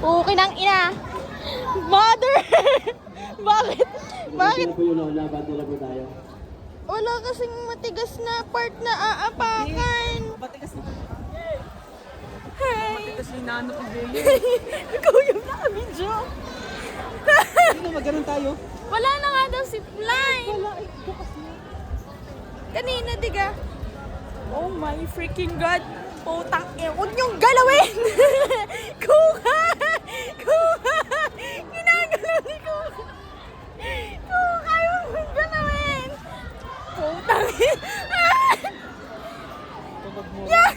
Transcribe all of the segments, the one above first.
Okay ng ina. Mother! Bakit? Bakit? Sino po yung laban nila po tayo? Wala kasing matigas na part na aapakan. Matigas na. Hi! Matigas yung nano ko, Bea. Ikaw yung naka-video. Hindi na, magano'n tayo. Wala na nga daw zipline. Kanina, diga. Oh my freaking God. Putang eh. Huwag niyong galawin. Kuha! Kuha! Ginagalaw ni Kuha. Kuha, huwag mong galawin. Putang eh. Tubag mo. Yan!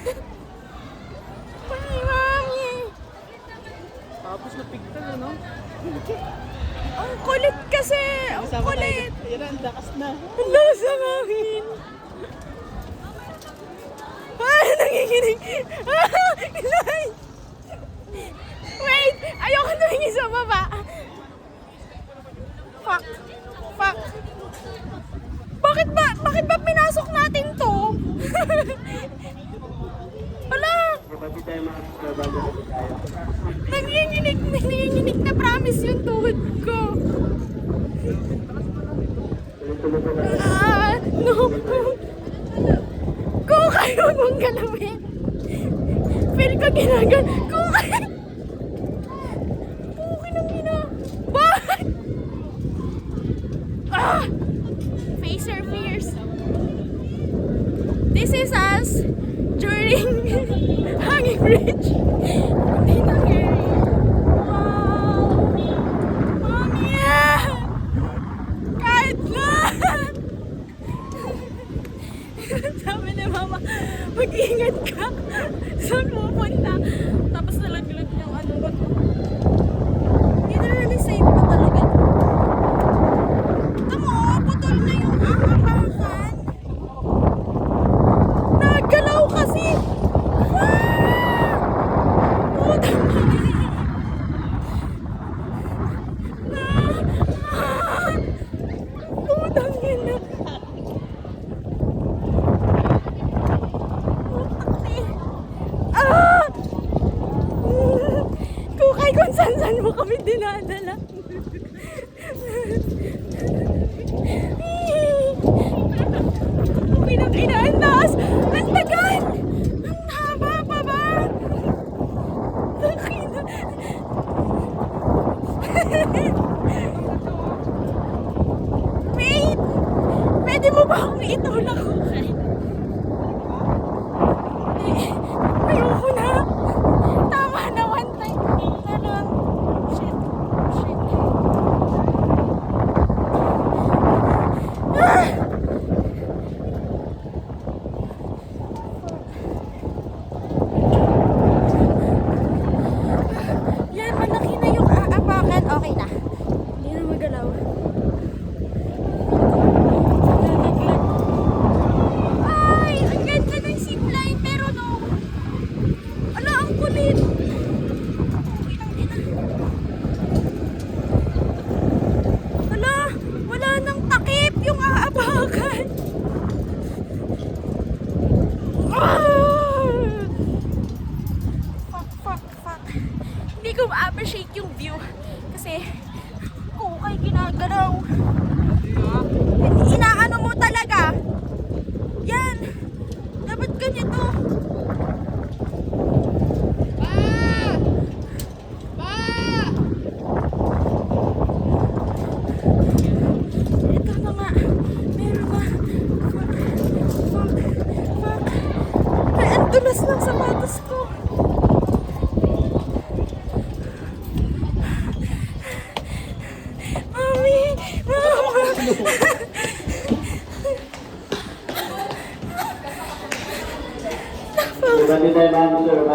Ay, mami. Tapos napigtan, ano? Ang kulit kasi. Ang Kasama kulit. tayo. Yan ang lakas na. Ang lakas ng hangin. Ah, nanginginig. Ah, Ilay. Wait, ayoko tumingin sa baba. Fuck. Fuck. Bakit ba pinasok natin to? Wala. Kapatid tayo mga laban nila po tayo. Nanginginig na promise yung tuhod ko. Tuloy-tuloy po tayo. Ah, no. Kung kayo mong galawin. Feel ko ginagal. Kung kayo. Okay lang ina. Bakit? Ah! Face your fears. This is us during Hanging Bridge. Hindi na scary. Wow. Mami! Kahit na! Sabi ni Mama, mag-ingat ka. Saan pupunta? Tapos nalaglag yung ano ba? Literally safe pa talaga. Tama, putol na yung ahapakan. Nagalaw kasi. Putang putang ina. Ah! Kukay kung saan mo kami dinadala. Pinakina, ang taas! Ang tagal! Ang haba pa ba? Nakina. Wait! Pwede mo ba akong itulak ko kay? Ayoko na. Tama na one time. Ano? Shit. Shit. Ah! Yan, malaki na yung aapakan. Okay na. Hindi na magalaw. Nalaglag. Ay! Ang ganda ng zipline pero no. Ala, ang kulit. Ala, wala nang takip yung aapakan. Ah! Fuck. Hindi ko ma-appreciate yung view kasi kukay ginagalaw. Inaano mo talaga. Yan. Dapat ganito. Ito na nga. Meron na. Fuck. Ay, ang dulas ng sapatos ko. Mami! Mama! Kapatid tayo mga